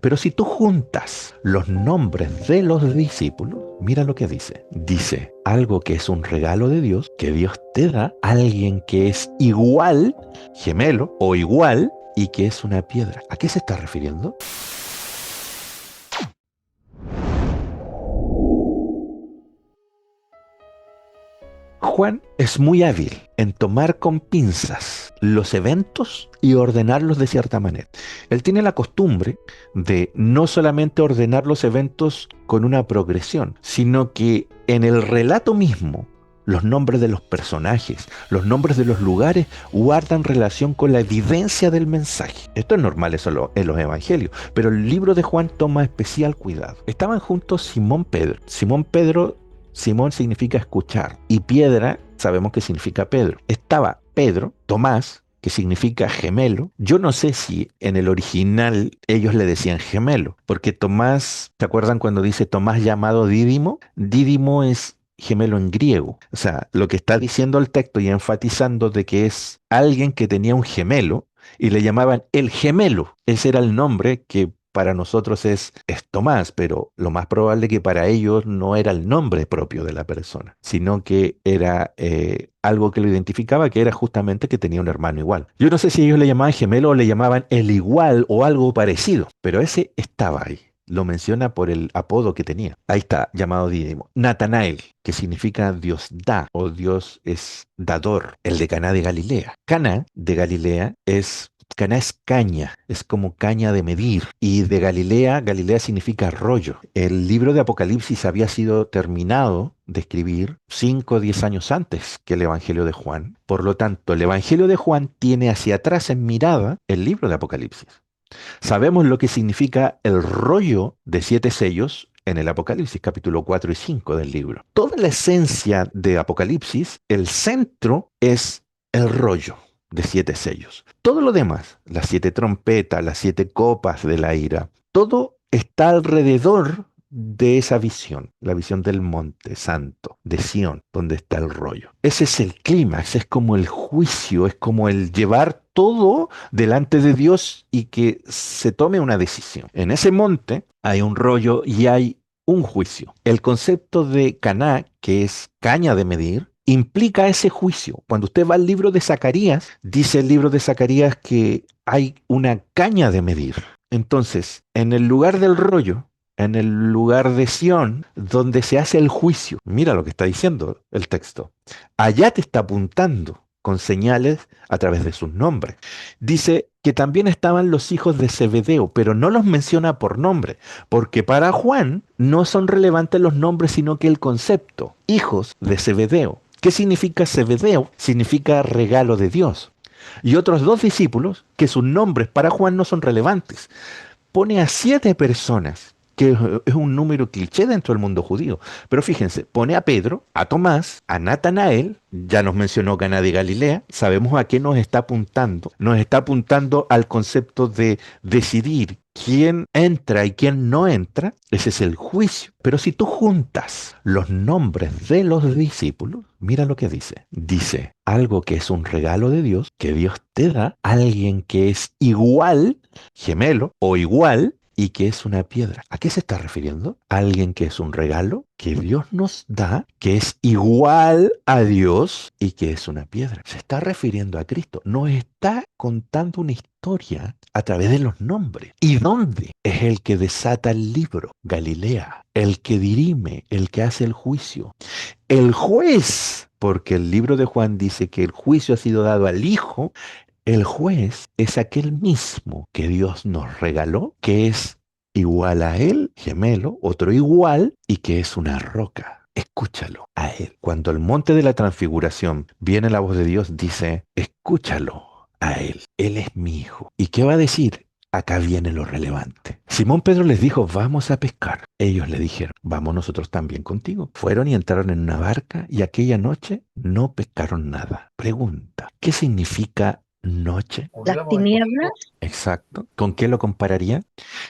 Pero si tú juntas los nombres de los discípulos, mira lo que dice. Dice algo que es un regalo de Dios, que Dios te da, alguien que es igual, gemelo o igual, y que es una piedra. ¿A qué se está refiriendo? Juan es muy hábil en tomar con pinzas los eventos y ordenarlos de cierta manera. Él tiene la costumbre de no solamente ordenar los eventos con una progresión, sino que en el relato mismo, los nombres de los personajes, los nombres de los lugares guardan relación con la evidencia del mensaje. Esto es normal eso en los evangelios, pero el libro de Juan toma especial cuidado. Estaban juntos Simón Pedro. Simón significa escuchar y piedra sabemos que significa Pedro. Estaba Pedro, Tomás, que significa gemelo. Yo no sé si en el original ellos le decían gemelo, porque Tomás, ¿te acuerdan cuando dice Tomás llamado Dídimo? Dídimo es gemelo en griego. O sea, lo que está diciendo el texto y enfatizando de que es alguien que tenía un gemelo y le llamaban el gemelo. Ese era el nombre que para nosotros es Tomás, pero lo más probable que para ellos no era el nombre propio de la persona, sino que era algo que lo identificaba, que era justamente que tenía un hermano igual. Yo no sé si ellos le llamaban gemelo o le llamaban el igual o algo parecido, pero ese estaba ahí. Lo menciona por el apodo que tenía. Ahí está, llamado Dídimo. Natanael, que significa Dios da o Dios es dador, el de Caná de Galilea. Caná de Galilea Caná es caña, es como caña de medir. Y de Galilea, Galilea significa arroyo. El libro de Apocalipsis había sido terminado de escribir 5 o 10 años antes que el Evangelio de Juan. Por lo tanto, el Evangelio de Juan tiene hacia atrás en mirada el libro de Apocalipsis. Sabemos lo que significa el rollo de 7 sellos en el Apocalipsis, capítulo 4 y 5 del libro. Toda la esencia de Apocalipsis, el centro es el rollo de 7 sellos. Todo lo demás, las 7 trompetas, las 7 copas de la ira, todo está alrededor de esa visión, la visión del monte santo, de Sión, donde está el rollo. Ese es el clímax, es como el juicio, es como el llevar todo delante de Dios y que se tome una decisión. En ese monte hay un rollo y hay un juicio. El concepto de Caná, que es caña de medir, implica ese juicio. Cuando usted va al libro de Zacarías, dice el libro de Zacarías que hay una caña de medir. Entonces, en el lugar del rollo, en el lugar de Sión, donde se hace el juicio, mira lo que está diciendo el texto. Allá te está apuntando con señales a través de sus nombres. Dice que también estaban los hijos de Zebedeo, pero no los menciona por nombre, porque para Juan no son relevantes los nombres, sino que el concepto, hijos de Zebedeo. ¿Qué significa Zebedeo? Significa regalo de Dios. Y otros 2 discípulos, que sus nombres para Juan no son relevantes. Pone a 7 personas, que es un número cliché dentro del mundo judío. Pero fíjense, pone a Pedro, a Tomás, a Natanael, ya nos mencionó Caná de Galilea, sabemos a qué nos está apuntando. Nos está apuntando al concepto de decidir quién entra y quién no entra, ese es el juicio. Pero si tú juntas los nombres de los discípulos, mira lo que dice. Dice algo que es un regalo de Dios, que Dios te da, alguien que es igual, gemelo o igual, y que es una piedra. ¿A qué se está refiriendo? Alguien que es un regalo que Dios nos da, que es igual a Dios y que es una piedra. Se está refiriendo a Cristo. Nos está contando una historia a través de los nombres. ¿Y dónde? Es el que desata el libro, Galilea, el que dirime, el que hace el juicio. El juez, porque el libro de Juan dice que el juicio ha sido dado al Hijo. El juez es aquel mismo que Dios nos regaló, que es igual a él, gemelo, otro igual, y que es una roca. Escúchalo a él. Cuando el monte de la transfiguración viene la voz de Dios, dice, escúchalo a él. Él es mi hijo. ¿Y qué va a decir? Acá viene lo relevante. Simón Pedro les dijo, vamos a pescar. Ellos le dijeron, vamos nosotros también contigo. Fueron y entraron en una barca y aquella noche no pescaron nada. Pregunta, ¿qué significa noche? Las tinieblas, Exacto. ¿Con qué lo compararía?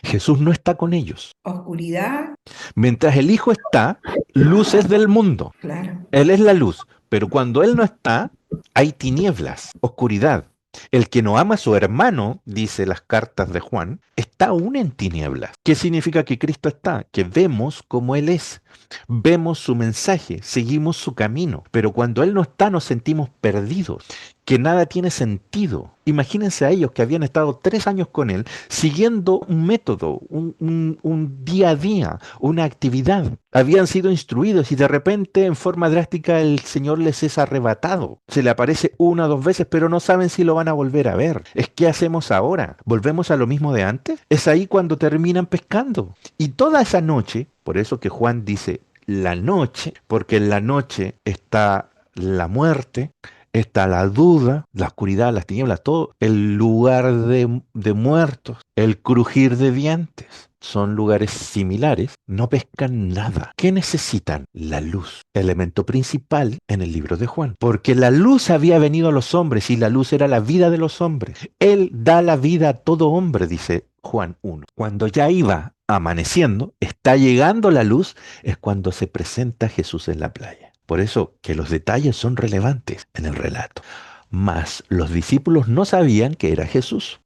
Jesús no está con ellos. oscuridad, Mientras el Hijo está, luz es del mundo. claro. Él es la luz. Pero cuando Él no está, hay tinieblas, oscuridad. El que no ama a su hermano, dice las cartas de Juan, está aún en tinieblas. ¿Qué significa que Cristo está? Que vemos como Él es, vemos su mensaje, seguimos su camino, pero cuando Él no está nos sentimos perdidos, que nada tiene sentido. Imagínense a ellos que habían estado 3 años con Él, siguiendo un método, un día a día, una actividad. Habían sido instruidos y de repente en forma drástica el Señor les es arrebatado. Se le aparece 1 o 2 veces, pero no saben si lo van a volver a ver. ¿Qué hacemos ahora? ¿Volvemos a lo mismo de antes? Es ahí cuando terminan pescando. Y toda esa noche, por eso que Juan dice la noche, porque en la noche está la muerte, está la duda, la oscuridad, las tinieblas, todo el lugar de muertos, el crujir de dientes. Son lugares similares, no pescan nada. ¿Qué necesitan? La luz, elemento principal en el libro de Juan. Porque la luz había venido a los hombres y la luz era la vida de los hombres. Él da la vida a todo hombre, dice Juan 1. Cuando ya iba amaneciendo, está llegando la luz, es cuando se presenta Jesús en la playa. Por eso que los detalles son relevantes en el relato. Mas los discípulos no sabían que era Jesús.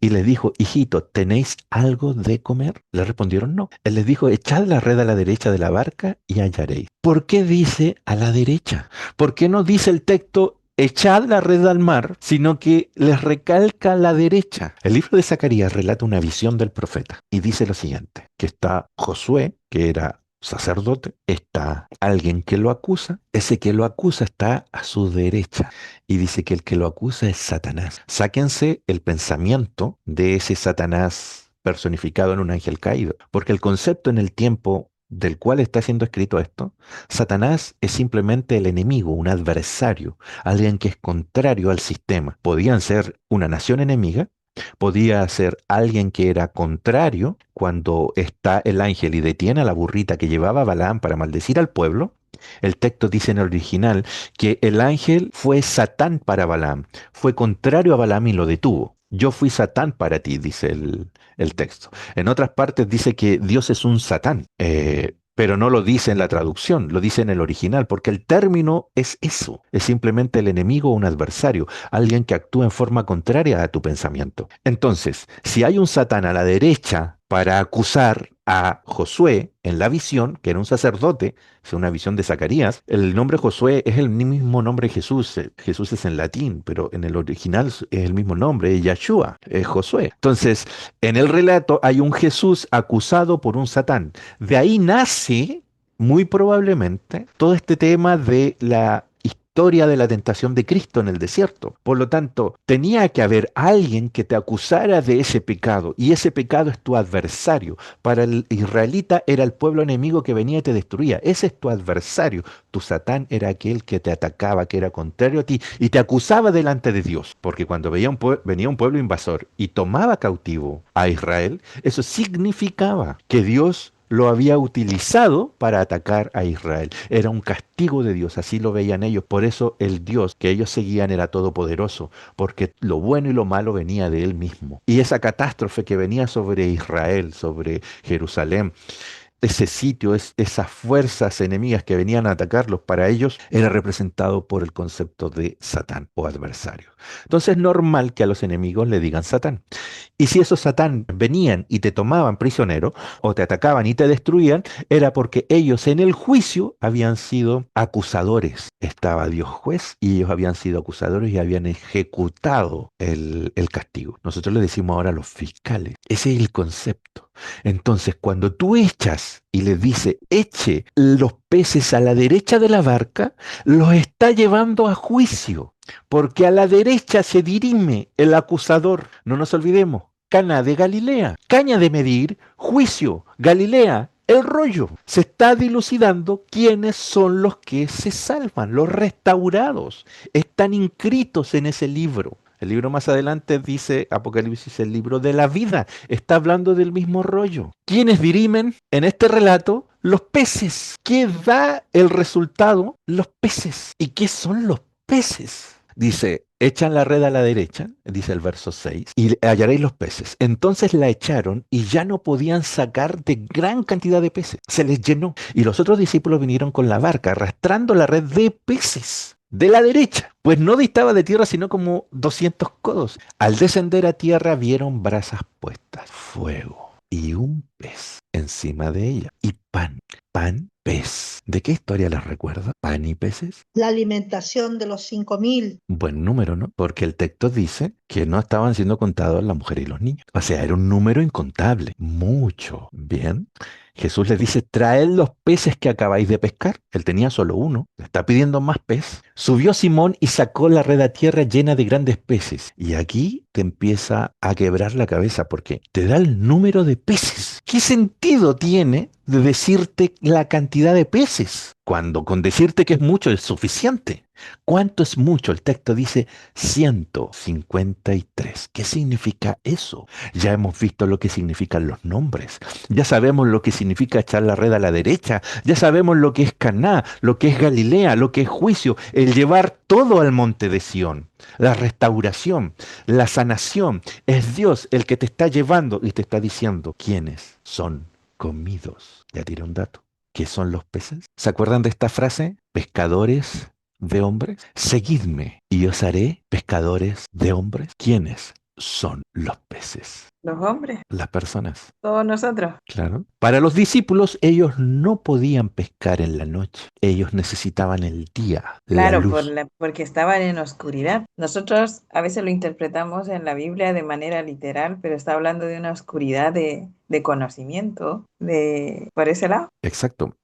Y les dijo, hijito, ¿tenéis algo de comer? Le respondieron no. Él les dijo, echad la red a la derecha de la barca y hallaréis. ¿Por qué dice a la derecha? ¿Por qué no dice el texto, echad la red al mar, sino que les recalca a la derecha? El libro de Zacarías relata una visión del profeta y dice lo siguiente, que está Josué, que era sacerdote, está alguien que lo acusa, ese que lo acusa está a su derecha y dice que el que lo acusa es Satanás. Sáquense el pensamiento de ese Satanás personificado en un ángel caído, porque el concepto en el tiempo del cual está siendo escrito esto, Satanás es simplemente el enemigo, un adversario, alguien que es contrario al sistema. Podían ser una nación enemiga, podía ser alguien que era contrario cuando está el ángel y detiene a la burrita que llevaba a Balaam para maldecir al pueblo. El texto dice en el original que el ángel fue Satán para Balaam, fue contrario a Balaam y lo detuvo. Yo fui Satán para ti, dice el texto. En otras partes dice que Dios es un Satán, pero no lo dice en la traducción, lo dice en el original, porque el término es eso, es simplemente el enemigo o un adversario, alguien que actúa en forma contraria a tu pensamiento. Entonces, si hay un Satán a la derecha para acusar a Josué en la visión, que era un sacerdote, es una visión de Zacarías, el nombre Josué es el mismo nombre de Jesús. Jesús es en latín, pero en el original es el mismo nombre, es Yahshua, es Josué. Entonces, en el relato hay un Jesús acusado por un Satán. De ahí nace, muy probablemente, todo este tema de la historia de la tentación de Cristo en el desierto. Por lo tanto, tenía que haber alguien que te acusara de ese pecado, y ese pecado es tu adversario. Para el israelita era el pueblo enemigo que venía y te destruía. Ese es tu adversario. Tu Satán era aquel que te atacaba, que era contrario a ti, y te acusaba delante de Dios. Porque cuando venía un pueblo invasor y tomaba cautivo a Israel, eso significaba que Dios lo había utilizado para atacar a Israel. Era un castigo de Dios, así lo veían ellos. Por eso el Dios que ellos seguían era todopoderoso, porque lo bueno y lo malo venía de él mismo. Y esa catástrofe que venía sobre Israel, sobre Jerusalén, ese sitio, esas fuerzas enemigas que venían a atacarlos, para ellos era representado por el concepto de Satán o adversario. Entonces es normal que a los enemigos le digan Satán. Y si esos Satán venían y te tomaban prisionero o te atacaban y te destruían, era porque ellos en el juicio habían sido acusadores. Estaba Dios juez y ellos habían sido acusadores y habían ejecutado el castigo. Nosotros le decimos ahora a los fiscales. Ese es el concepto. Entonces, cuando tú echas y le dice, eche los peces a la derecha de la barca, los está llevando a juicio, porque a la derecha se dirime el acusador. No nos olvidemos, Caná de Galilea, caña de medir, juicio, Galilea, el rollo. Se está dilucidando quiénes son los que se salvan, los restaurados. Están inscritos en ese libro. El libro más adelante dice Apocalipsis, el libro de la vida. Está hablando del mismo rollo. ¿Quiénes dirimen en este relato? Los peces. ¿Qué da el resultado? Los peces. ¿Y qué son los peces? Dice, echan la red a la derecha, dice el verso 6, y hallaréis los peces. Entonces la echaron y ya no podían sacar de gran cantidad de peces. Se les llenó. Y los otros discípulos vinieron con la barca, arrastrando la red de peces. de la derecha, pues no distaba de tierra sino como 200 codos. Al descender a tierra vieron brasas puestas, fuego y un pez encima de ella y pan, pez. ¿De qué historia les recuerda? ¿Pan y peces? La alimentación de los 5.000. Buen número, ¿no? Porque el texto dice que no estaban siendo contados la mujer y los niños. O sea, era un número incontable. Mucho. Bien. Jesús les dice, traed los peces que acabáis de pescar. Él tenía solo uno. Le está pidiendo más pez. Subió Simón y sacó la red a tierra llena de grandes peces. Y aquí te empieza a quebrar la cabeza porque te da el número de peces. ¿Qué sentido tiene de decirte la cantidad de peces? Cuando con decirte que es mucho es suficiente. ¿Cuánto es mucho? El texto dice 153. ¿Qué significa eso? Ya hemos visto lo que significan los nombres. Ya sabemos lo que significa echar la red a la derecha. Ya sabemos lo que es Caná, lo que es Galilea, lo que es juicio. El llevar todo al monte de Sión. La restauración, la sanación. Es Dios el que te está llevando y te está diciendo quiénes son comidos. Ya tiré un dato. ¿Qué son los peces? ¿Se acuerdan de esta frase? Pescadores de hombres. Seguidme y os haré pescadores de hombres. ¿Quiénes son los peces? Los hombres, Las personas. todos nosotros. Claro. Para los discípulos, ellos no podían pescar en la noche. Ellos necesitaban el día, la Claro, luz. porque estaban en oscuridad. Nosotros a veces lo interpretamos en la Biblia de manera literal, pero está hablando de una oscuridad de conocimiento, por ese lado. Exacto.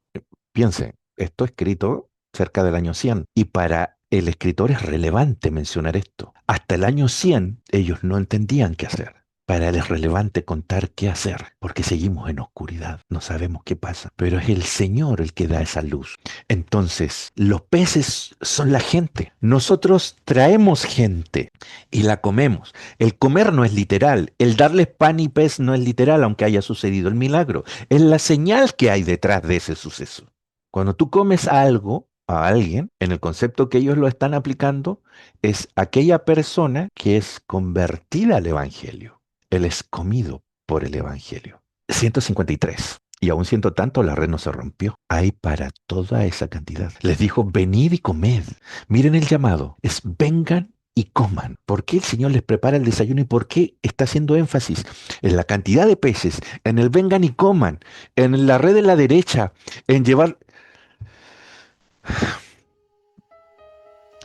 Piense, esto escrito cerca del año 100 y para el escritor es relevante mencionar esto. Hasta el año 100 ellos no entendían qué hacer. Para él es relevante contar qué hacer, porque seguimos en oscuridad, no sabemos qué pasa, pero es el Señor el que da esa luz. Entonces, los peces son la gente. Nosotros traemos gente y la comemos. El comer no es literal, el darles pan y pez no es literal, aunque haya sucedido el milagro. Es la señal que hay detrás de ese suceso. Cuando tú comes algo a alguien, en el concepto que ellos lo están aplicando, es aquella persona que es convertida al Evangelio. Él es comido por el Evangelio. 153. Y aún siento tanto, la red no se rompió. Hay para toda esa cantidad. Les dijo, venid y comed. Miren el llamado. Es vengan y coman. ¿Por qué el Señor les prepara el desayuno y por qué está haciendo énfasis en la cantidad de peces, en el vengan y coman, en la red de la derecha, en llevar...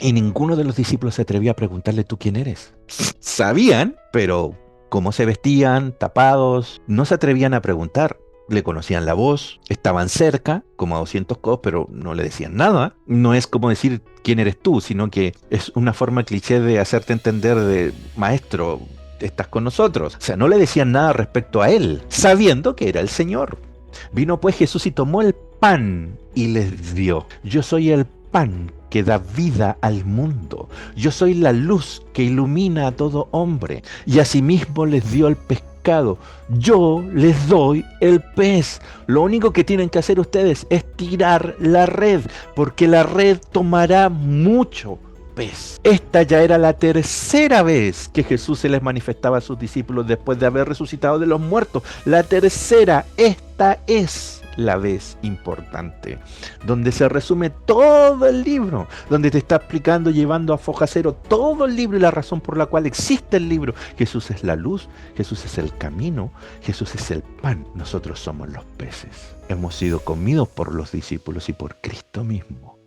Y ninguno de los discípulos se atrevía a preguntarle tú quién eres. Sabían, pero cómo se vestían, tapados, no se atrevían a preguntar. Le conocían la voz, estaban cerca, como a 200 codos, pero no le decían nada. No es como decir quién eres tú, sino que es una forma cliché de hacerte entender de maestro, estás con nosotros. O sea, no le decían nada respecto a él, sabiendo que era el Señor. Vino pues Jesús y tomó el pan y les dio. Yo soy el pan que da vida al mundo. Yo soy la luz que ilumina a todo hombre. Y asimismo les dio el pescado. Yo les doy el pez. Lo único que tienen que hacer ustedes es tirar la red, porque la red tomará mucho pez. Esta ya era la tercera vez que Jesús se les manifestaba a sus discípulos después de haber resucitado de los muertos. La tercera, esta es la vez importante, donde se resume todo el libro, donde te está explicando, llevando a foja cero todo el libro y la razón por la cual existe el libro. Jesús es la luz, Jesús es el camino, Jesús es el pan, nosotros somos los peces. Hemos sido comidos por los discípulos y por Cristo mismo.